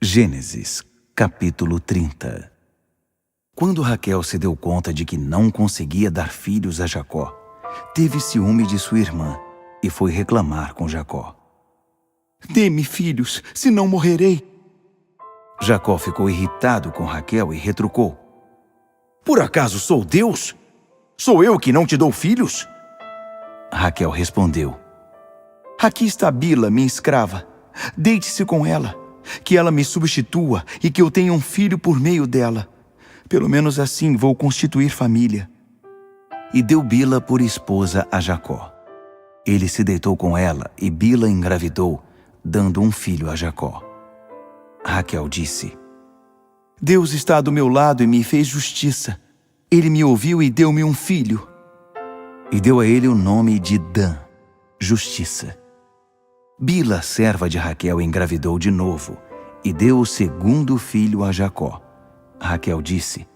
Gênesis, capítulo 30. Quando Raquel se deu conta de que não conseguia dar filhos a Jacó, teve ciúme de sua irmã e foi reclamar com Jacó. Dê-me filhos, senão morrerei. Jacó ficou irritado com Raquel e retrucou. Por acaso sou Deus? Sou eu que não te dou filhos? Raquel respondeu. Aqui está Bila, minha escrava. Deite-se com ela, que ela me substitua e que eu tenha um filho por meio dela. Pelo menos assim vou constituir família. E deu Bila por esposa a Jacó. Ele se deitou com ela e Bila engravidou, dando um filho a Jacó. Raquel disse. Deus está do meu lado e me fez justiça. Ele me ouviu e deu-me um filho. E deu a ele o nome de Dan, justiça. Bila, serva de Raquel, engravidou de novo e deu o segundo filho a Jacó. Raquel disse.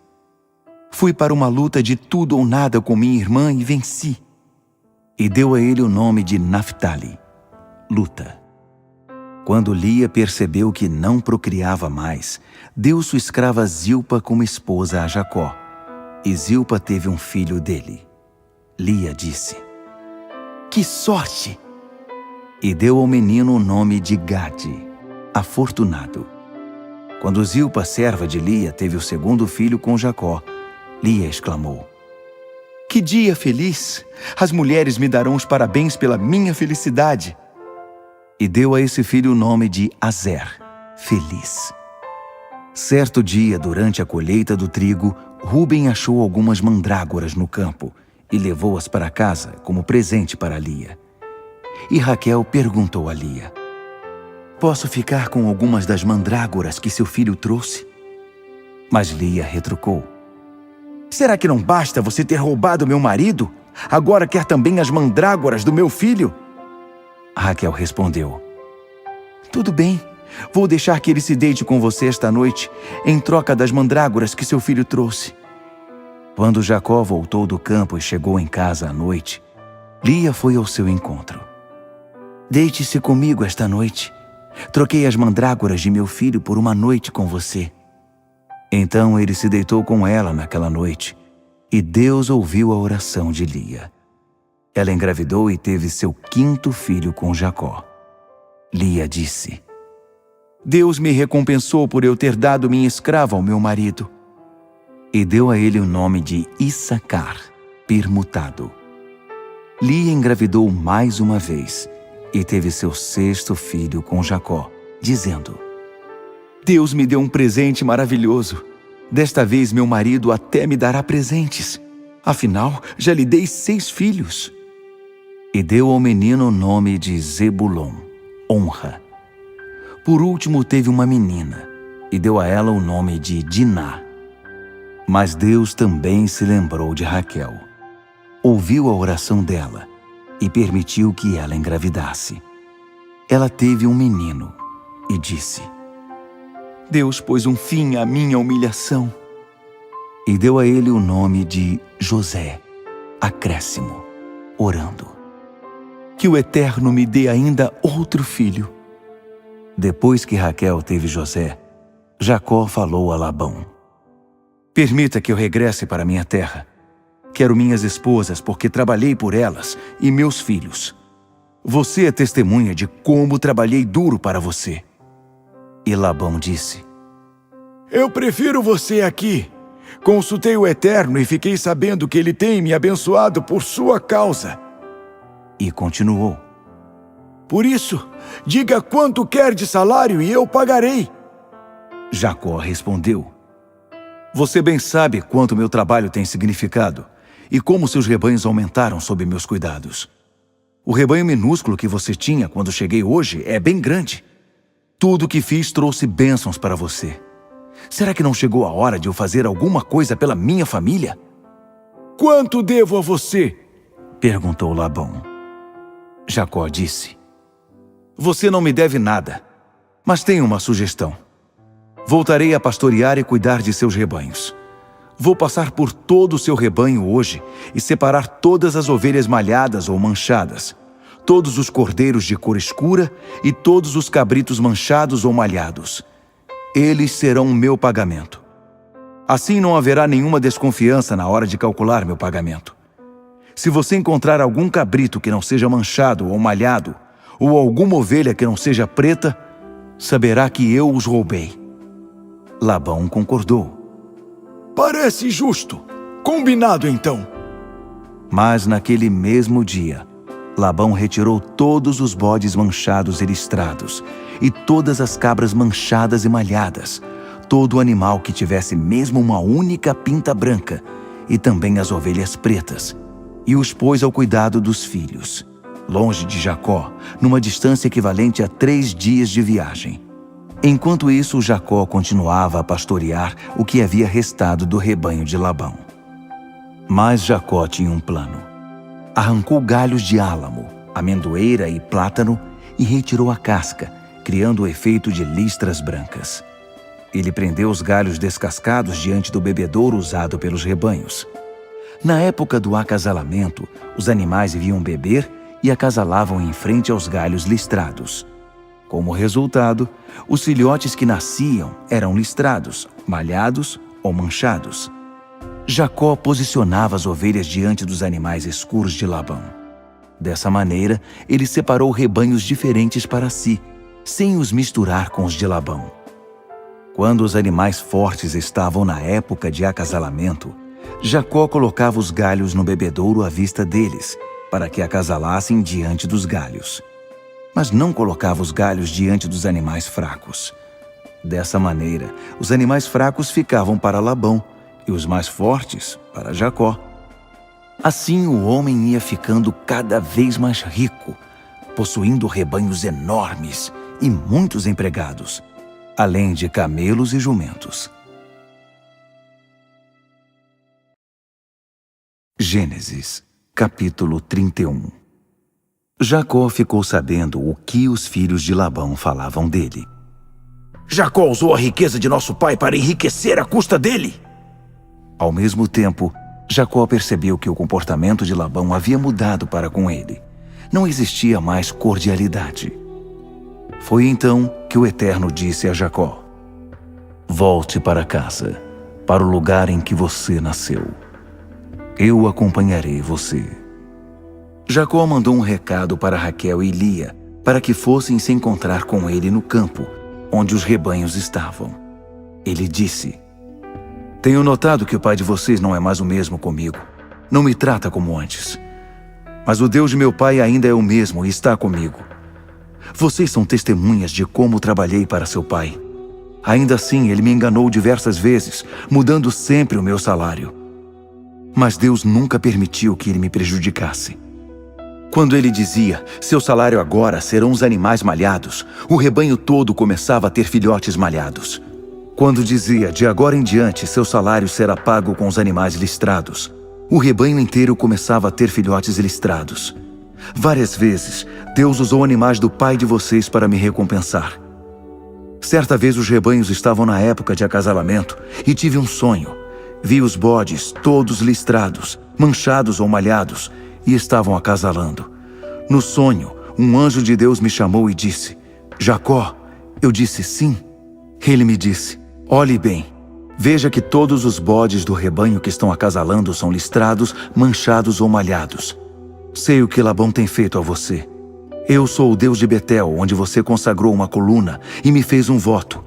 Fui para uma luta de tudo ou nada com minha irmã e venci. E deu a ele o nome de Naphtali, luta. Quando Lia percebeu que não procriava mais, deu sua escrava Zilpa como esposa a Jacó. E Zilpa teve um filho dele. Lia disse. Que sorte! E deu ao menino o nome de Gade, afortunado. Quando Zilpa, serva de Lia, teve o segundo filho com Jacó, Lia exclamou. Que dia feliz! As mulheres me darão os parabéns pela minha felicidade. E deu a esse filho o nome de Azer, feliz. Certo dia, durante a colheita do trigo, Rúben achou algumas mandrágoras no campo e levou-as para casa como presente para Lia. E Raquel perguntou a Lia. Posso ficar com algumas das mandrágoras que seu filho trouxe? Mas Lia retrucou. Será que não basta você ter roubado meu marido? Agora quer também as mandrágoras do meu filho? Raquel respondeu. Tudo bem, vou deixar que ele se deite com você esta noite, em troca das mandrágoras que seu filho trouxe. Quando Jacó voltou do campo e chegou em casa à noite, Lia foi ao seu encontro. Deite-se comigo esta noite. Troquei as mandrágoras de meu filho por uma noite com você. Então ele se deitou com ela naquela noite, e Deus ouviu a oração de Lia. Ela engravidou e teve seu quinto filho com Jacó. Lia disse. Deus me recompensou por eu ter dado minha escrava ao meu marido. E deu a ele o nome de Issacar, permutado. Lia engravidou mais uma vez e teve seu sexto filho com Jacó, dizendo. Deus me deu um presente maravilhoso. Desta vez meu marido até me dará presentes. Afinal, já lhe dei 6 filhos. E deu ao menino o nome de Zebulon, honra. Por último teve uma menina, e deu a ela o nome de Diná. Mas Deus também se lembrou de Raquel. Ouviu a oração dela e permitiu que ela engravidasse. Ela teve um menino e disse. Deus pôs um fim à minha humilhação. E deu a ele o nome de José, acréscimo, orando. Que o Eterno me dê ainda outro filho. Depois que Raquel teve José, Jacó falou a Labão. Permita que eu regresse para minha terra. Quero minhas esposas porque trabalhei por elas e meus filhos. Você é testemunha de como trabalhei duro para você. E Labão disse. Eu prefiro você aqui. Consultei o Eterno e fiquei sabendo que ele tem me abençoado por sua causa. E continuou. Por isso, diga quanto quer de salário e eu pagarei. Jacó respondeu. Você bem sabe quanto meu trabalho tem significado e como seus rebanhos aumentaram sob meus cuidados. O rebanho minúsculo que você tinha quando cheguei hoje é bem grande. Tudo o que fiz trouxe bênçãos para você. Será que não chegou a hora de eu fazer alguma coisa pela minha família? Quanto devo a você? Perguntou Labão. Jacó disse. Você não me deve nada, mas tenho uma sugestão. Voltarei a pastorear e cuidar de seus rebanhos. Vou passar por todo o seu rebanho hoje e separar todas as ovelhas malhadas ou manchadas, todos os cordeiros de cor escura e todos os cabritos manchados ou malhados. Eles serão o meu pagamento. Assim não haverá nenhuma desconfiança na hora de calcular meu pagamento. Se você encontrar algum cabrito que não seja manchado ou malhado, ou alguma ovelha que não seja preta, saberá que eu os roubei. Labão concordou. Parece justo. Combinado então. Mas naquele mesmo dia, Labão retirou todos os bodes manchados e listrados, e todas as cabras manchadas e malhadas, todo animal que tivesse mesmo uma única pinta branca, e também as ovelhas pretas, e os pôs ao cuidado dos filhos, longe de Jacó, numa distância equivalente a 3 dias de viagem. Enquanto isso, Jacó continuava a pastorear o que havia restado do rebanho de Labão. Mas Jacó tinha um plano. Arrancou galhos de álamo, amendoeira e plátano e retirou a casca, criando o efeito de listras brancas. Ele prendeu os galhos descascados diante do bebedouro usado pelos rebanhos. Na época do acasalamento, os animais vinham beber e acasalavam em frente aos galhos listrados. Como resultado, os filhotes que nasciam eram listrados, malhados ou manchados. Jacó posicionava as ovelhas diante dos animais escuros de Labão. Dessa maneira, ele separou rebanhos diferentes para si, sem os misturar com os de Labão. Quando os animais fortes estavam na época de acasalamento, Jacó colocava os galhos no bebedouro à vista deles, para que acasalassem diante dos galhos. Mas não colocava os galhos diante dos animais fracos. Dessa maneira, os animais fracos ficavam para Labão e os mais fortes para Jacó. Assim o homem ia ficando cada vez mais rico, possuindo rebanhos enormes e muitos empregados, além de camelos e jumentos. Gênesis, capítulo 31. Jacó ficou sabendo o que os filhos de Labão falavam dele. Jacó usou a riqueza de nosso pai para enriquecer à custa dele. Ao mesmo tempo, Jacó percebeu que o comportamento de Labão havia mudado para com ele. Não existia mais cordialidade. Foi então que o Eterno disse a Jacó: volte para casa, para o lugar em que você nasceu. Eu acompanharei você. Jacó mandou um recado para Raquel e Lia, para que fossem se encontrar com ele no campo, onde os rebanhos estavam. Ele disse: tenho notado que o pai de vocês não é mais o mesmo comigo. Não me trata como antes. Mas o Deus de meu pai ainda é o mesmo e está comigo. Vocês são testemunhas de como trabalhei para seu pai. Ainda assim, ele me enganou diversas vezes, mudando sempre o meu salário. Mas Deus nunca permitiu que ele me prejudicasse. Quando ele dizia, seu salário agora serão os animais malhados, o rebanho todo começava a ter filhotes malhados. Quando dizia, de agora em diante, seu salário será pago com os animais listrados, o rebanho inteiro começava a ter filhotes listrados. Várias vezes, Deus usou animais do pai de vocês para me recompensar. Certa vez os rebanhos estavam na época de acasalamento e tive um sonho. Vi os bodes, todos listrados, manchados ou malhados, e estavam acasalando. No sonho, um anjo de Deus me chamou e disse, Jacó. Eu disse sim. Ele me disse, olhe bem, veja que todos os bodes do rebanho que estão acasalando são listrados, manchados ou malhados. Sei o que Labão tem feito a você. Eu sou o Deus de Betel, onde você consagrou uma coluna e me fez um voto.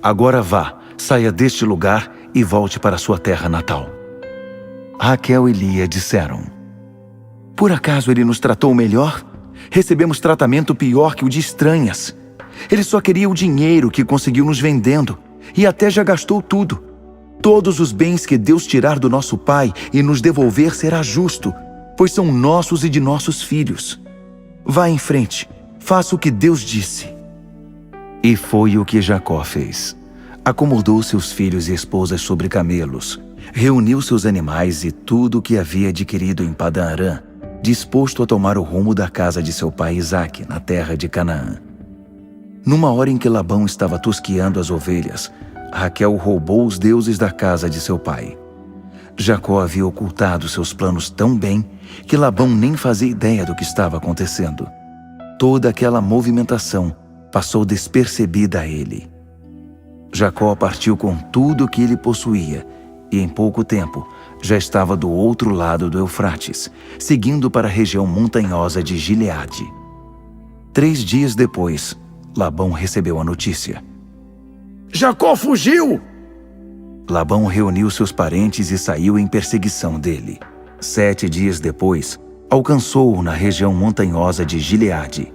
Agora vá, saia deste lugar e volte para sua terra natal. Raquel e Lia disseram, por acaso ele nos tratou melhor? Recebemos tratamento pior que o de estranhas. Ele só queria o dinheiro que conseguiu nos vendendo e até já gastou tudo. Todos os bens que Deus tirar do nosso pai e nos devolver será justo, pois são nossos e de nossos filhos. Vá em frente, faça o que Deus disse. E foi o que Jacó fez. Acomodou seus filhos e esposas sobre camelos, reuniu seus animais e tudo o que havia adquirido em Padã-Arã, disposto a tomar o rumo da casa de seu pai Isaque, na terra de Canaã. Numa hora em que Labão estava tosquiando as ovelhas, Raquel roubou os deuses da casa de seu pai. Jacó havia ocultado seus planos tão bem que Labão nem fazia ideia do que estava acontecendo. Toda aquela movimentação passou despercebida a ele. Jacó partiu com tudo o que ele possuía e, em pouco tempo, já estava do outro lado do Eufrates, seguindo para a região montanhosa de Gileade. 3 dias depois, Labão recebeu a notícia. Jacó fugiu! Labão reuniu seus parentes e saiu em perseguição dele. 7 dias depois, alcançou-o na região montanhosa de Gileade.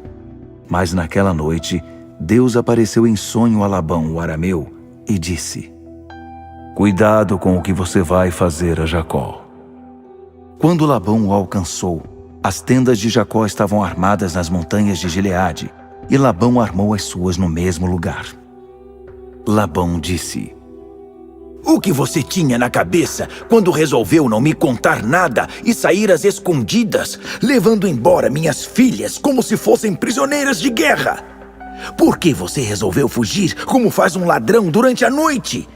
Mas naquela noite, Deus apareceu em sonho a Labão, o arameu, e disse: Cuidado com o que você vai fazer a Jacó. Quando Labão o alcançou, as tendas de Jacó estavam armadas nas montanhas de Gileade, e Labão armou as suas no mesmo lugar. Labão disse: O que você tinha na cabeça quando resolveu não me contar nada e sair às escondidas, levando embora minhas filhas como se fossem prisioneiras de guerra? Por que você resolveu fugir como faz um ladrão durante a noite?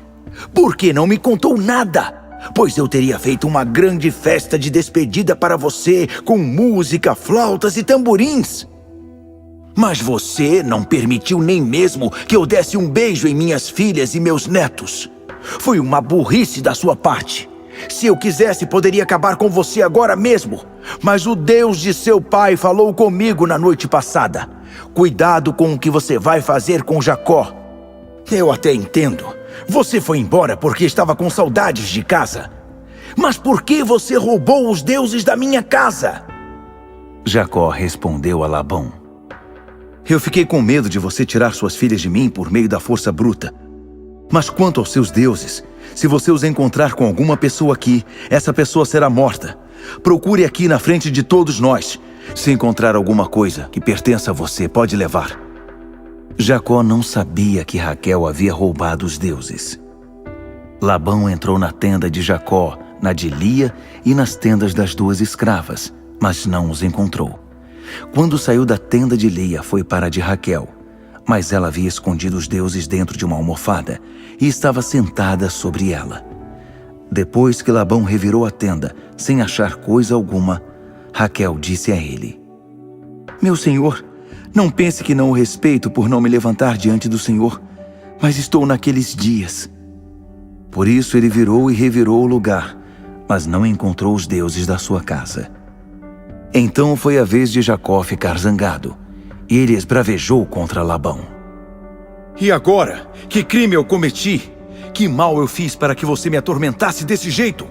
Por que não me contou nada? Pois eu teria feito uma grande festa de despedida para você, com música, flautas e tamborins. Mas você não permitiu nem mesmo que eu desse um beijo em minhas filhas e meus netos. Foi uma burrice da sua parte. Se eu quisesse, poderia acabar com você agora mesmo. Mas o Deus de seu pai falou comigo na noite passada. Cuidado com o que você vai fazer com Jacó. Eu até entendo. Você foi embora porque estava com saudades de casa. Mas por que você roubou os deuses da minha casa? Jacó respondeu a Labão: Eu fiquei com medo de você tirar suas filhas de mim por meio da força bruta. Mas quanto aos seus deuses, se você os encontrar com alguma pessoa aqui, essa pessoa será morta. Procure aqui na frente de todos nós. Se encontrar alguma coisa que pertença a você, pode levar. Jacó não sabia que Raquel havia roubado os deuses. Labão entrou na tenda de Jacó, na de Lia e nas tendas das 2 escravas, mas não os encontrou. Quando saiu da tenda de Lia, foi para a de Raquel, mas ela havia escondido os deuses dentro de uma almofada e estava sentada sobre ela. Depois que Labão revirou a tenda, sem achar coisa alguma, Raquel disse a ele: Meu senhor, não pense que não o respeito por não me levantar diante do Senhor, mas estou naqueles dias. Por isso ele virou e revirou o lugar, mas não encontrou os deuses da sua casa. Então foi a vez de Jacó ficar zangado, e ele esbravejou contra Labão. E agora, que crime eu cometi? Que mal eu fiz para que você me atormentasse desse jeito?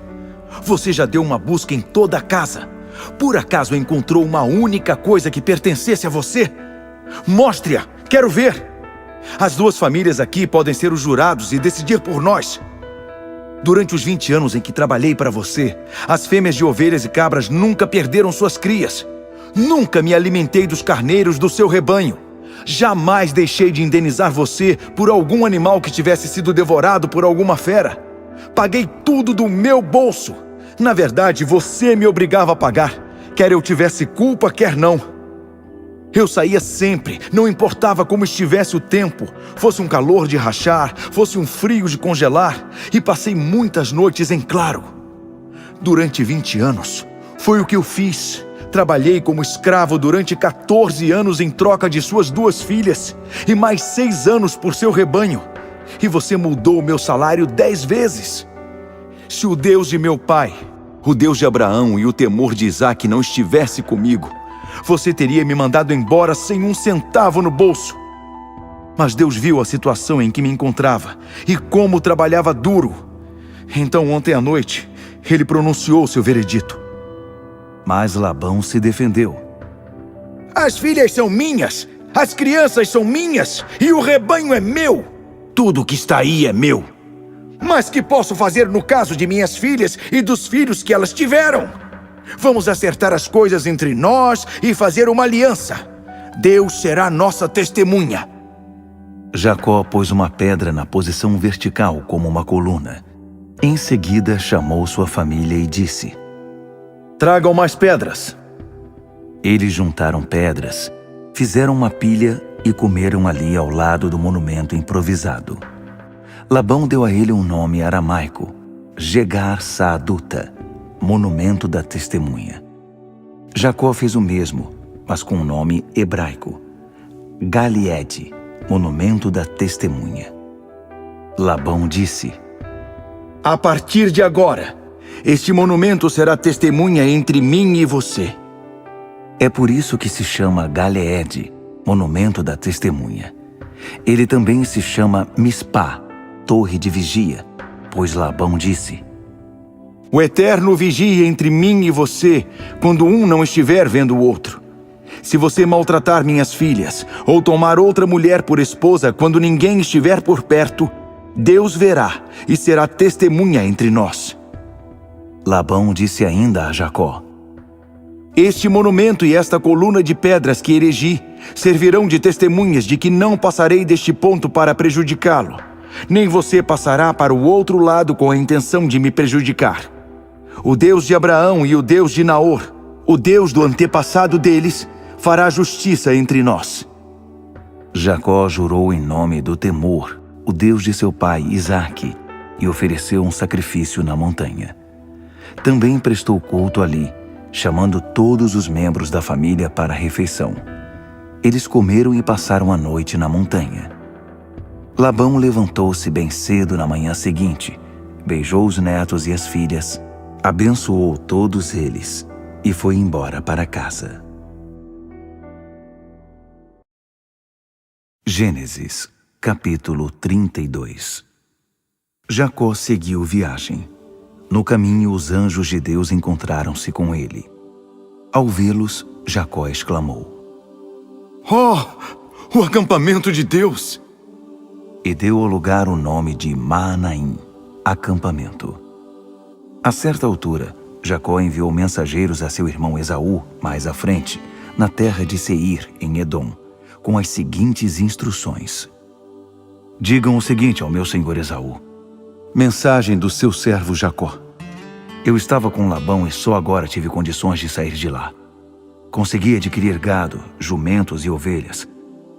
Você já deu uma busca em toda a casa. Por acaso encontrou uma única coisa que pertencesse a você? Mostre-a, quero ver. As 2 famílias aqui podem ser os jurados e decidir por nós. Durante os 20 anos em que trabalhei para você, as fêmeas de ovelhas e cabras nunca perderam suas crias. Nunca me alimentei dos carneiros do seu rebanho. Jamais deixei de indenizar você por algum animal que tivesse sido devorado por alguma fera. Paguei tudo do meu bolso. Na verdade, você me obrigava a pagar, quer eu tivesse culpa, quer não. Eu saía sempre, não importava como estivesse o tempo, fosse um calor de rachar, fosse um frio de congelar, e passei muitas noites em claro. Durante 20 anos, foi o que eu fiz. Trabalhei como escravo durante 14 anos em troca de suas 2 filhas, e mais 6 anos por seu rebanho. E você mudou o meu salário 10 vezes. Se o Deus de meu pai, o Deus de Abraão e o temor de Isaque não estivesse comigo, você teria me mandado embora sem um centavo no bolso. Mas Deus viu a situação em que me encontrava e como trabalhava duro. Então ontem à noite, ele pronunciou seu veredito. Mas Labão se defendeu. As filhas são minhas, as crianças são minhas e o rebanho é meu. Tudo que está aí é meu. Mas que posso fazer no caso de minhas filhas e dos filhos que elas tiveram? Vamos acertar as coisas entre nós e fazer uma aliança. Deus será nossa testemunha. Jacó pôs uma pedra na posição vertical como uma coluna. Em seguida, chamou sua família e disse: Tragam mais pedras. Eles juntaram pedras, fizeram uma pilha e comeram ali ao lado do monumento improvisado. Labão deu a ele um nome aramaico, Jegar Saaduta, monumento da testemunha. Jacó fez o mesmo, mas com um nome hebraico, Galiede, monumento da testemunha. Labão disse: A partir de agora, este monumento será testemunha entre mim e você. É por isso que se chama Galeede, monumento da testemunha. Ele também se chama Mispá, torre de vigia, pois Labão disse: O Eterno vigia entre mim e você, quando um não estiver vendo o outro. Se você maltratar minhas filhas, ou tomar outra mulher por esposa quando ninguém estiver por perto, Deus verá e será testemunha entre nós. Labão disse ainda a Jacó: Este monumento e esta coluna de pedras que erigi servirão de testemunhas de que não passarei deste ponto para prejudicá-lo, nem você passará para o outro lado com a intenção de me prejudicar. O Deus de Abraão e o Deus de Naor, o Deus do antepassado deles, fará justiça entre nós. Jacó jurou em nome do Temor, o Deus de seu pai Isaque, e ofereceu um sacrifício na montanha. Também prestou culto ali, chamando todos os membros da família para a refeição. Eles comeram e passaram a noite na montanha. Labão levantou-se bem cedo na manhã seguinte, beijou os netos e as filhas, abençoou todos eles e foi embora para casa. Gênesis, capítulo 32. Jacó seguiu viagem. No caminho, os anjos de Deus encontraram-se com ele. Ao vê-los, Jacó exclamou: Oh, o acampamento de Deus! E deu ao lugar o nome de Maanaim, acampamento. A certa altura, Jacó enviou mensageiros a seu irmão Esaú, mais à frente, na terra de Seir, em Edom, com as seguintes instruções: Digam o seguinte ao meu senhor Esaú: Mensagem do seu servo Jacó. Eu estava com Labão e só agora tive condições de sair de lá. Consegui adquirir gado, jumentos e ovelhas,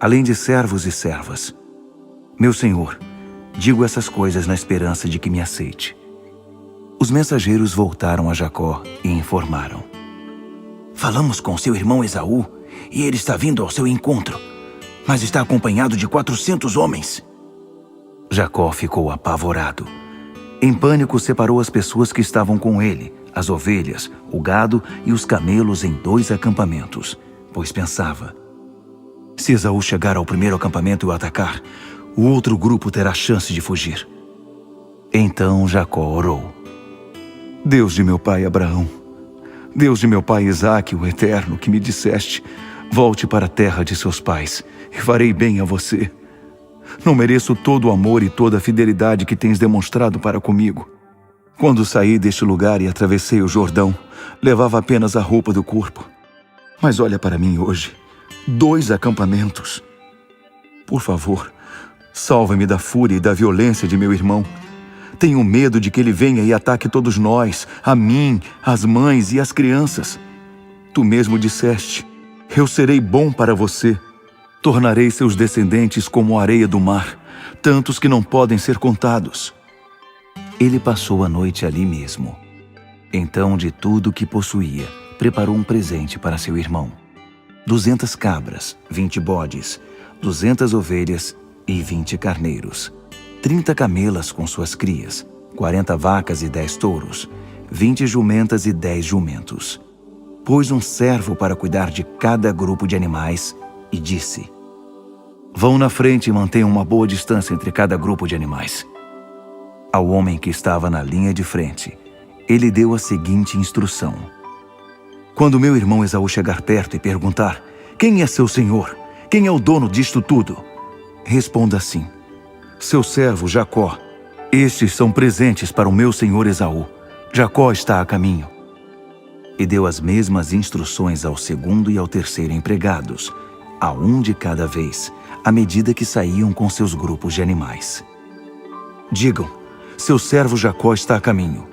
além de servos e servas. Meu senhor, digo essas coisas na esperança de que me aceite. Os mensageiros voltaram a Jacó e informaram: Falamos com seu irmão Esaú e ele está vindo ao seu encontro, mas está acompanhado de 400 homens. Jacó ficou apavorado. Em pânico, separou as pessoas que estavam com ele, as ovelhas, o gado e os camelos em 2 acampamentos, pois pensava: se Esaú chegar ao primeiro acampamento e o atacar, o outro grupo terá chance de fugir. Então Jacó orou: Deus de meu pai Abraão, Deus de meu pai Isaque, o Eterno, que me disseste: volte para a terra de seus pais e farei bem a você. Não mereço todo o amor e toda a fidelidade que tens demonstrado para comigo. Quando saí deste lugar e atravessei o Jordão, levava apenas a roupa do corpo. Mas olha para mim hoje, 2 acampamentos. Por favor, salva-me da fúria e da violência de meu irmão. Tenho medo de que ele venha e ataque todos nós, a mim, as mães e as crianças. Tu mesmo disseste: eu serei bom para você. Tornarei seus descendentes como a areia do mar, tantos que não podem ser contados. Ele passou a noite ali mesmo. Então, de tudo o que possuía, preparou um presente para seu irmão: 200 cabras, 20 bodes, 200 ovelhas e 20 carneiros, 30 camelas com suas crias, 40 vacas e 10 touros, 20 jumentas e 10 jumentos. Pôs um servo para cuidar de cada grupo de animais e disse: vão na frente e mantenham uma boa distância entre cada grupo de animais. Ao homem que estava na linha de frente, ele deu a seguinte instrução: quando meu irmão Esaú chegar perto e perguntar: quem é seu senhor? Quem é o dono disto tudo? Responda assim: seu servo Jacó. Estes são presentes para o meu senhor Esaú. Jacó está a caminho. E deu as mesmas instruções ao segundo e ao terceiro empregados, a um de cada vez, à medida que saíam com seus grupos de animais. Digam: seu servo Jacó está a caminho.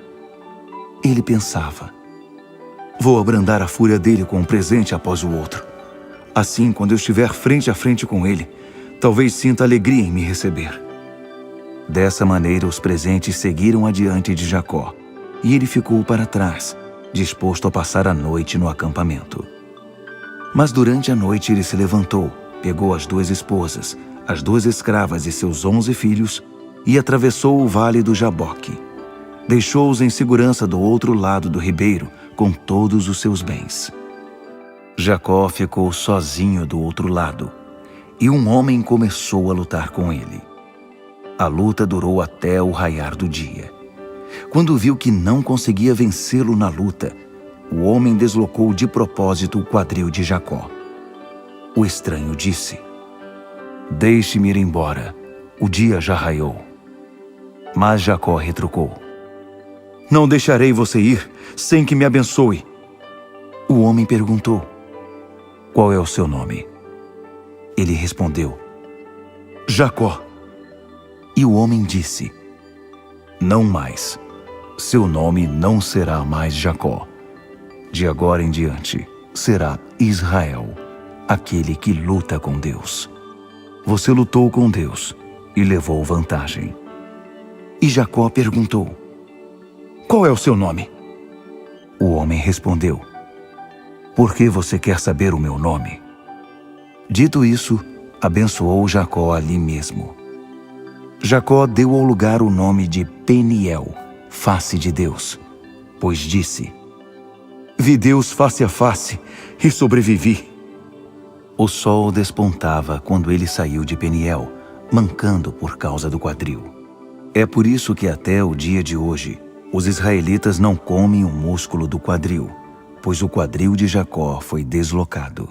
Ele pensava: vou abrandar a fúria dele com um presente após o outro. Assim, quando eu estiver frente a frente com ele, talvez sinta alegria em me receber. Dessa maneira, os presentes seguiram adiante de Jacó, e ele ficou para trás, disposto a passar a noite no acampamento. Mas durante a noite ele se levantou, pegou as 2 esposas, as 2 escravas e seus 11 filhos, e atravessou o vale do Jaboque. Deixou-os em segurança do outro lado do ribeiro, com todos os seus bens. Jacó ficou sozinho do outro lado, e um homem começou a lutar com ele. A luta durou até o raiar do dia. Quando viu que não conseguia vencê-lo na luta, o homem deslocou de propósito o quadril de Jacó. O estranho disse: "Deixe-me ir embora, o dia já raiou." Mas Jacó retrucou: "Não deixarei você ir sem que me abençoe." O homem perguntou: "Qual é o seu nome?" Ele respondeu: "Jacó." E o homem disse: "Não mais. Seu nome não será mais Jacó. De agora em diante, será Israel, aquele que luta com Deus. Você lutou com Deus e levou vantagem." E Jacó perguntou: "Qual é o seu nome?" O homem respondeu: "Por que você quer saber o meu nome?" Dito isso, abençoou Jacó ali mesmo. Jacó deu ao lugar o nome de Peniel, face de Deus, pois disse: "Vi Deus face a face e sobrevivi." O sol despontava quando ele saiu de Peniel, mancando por causa do quadril. É por isso que até o dia de hoje, os israelitas não comem o músculo do quadril, pois o quadril de Jacó foi deslocado.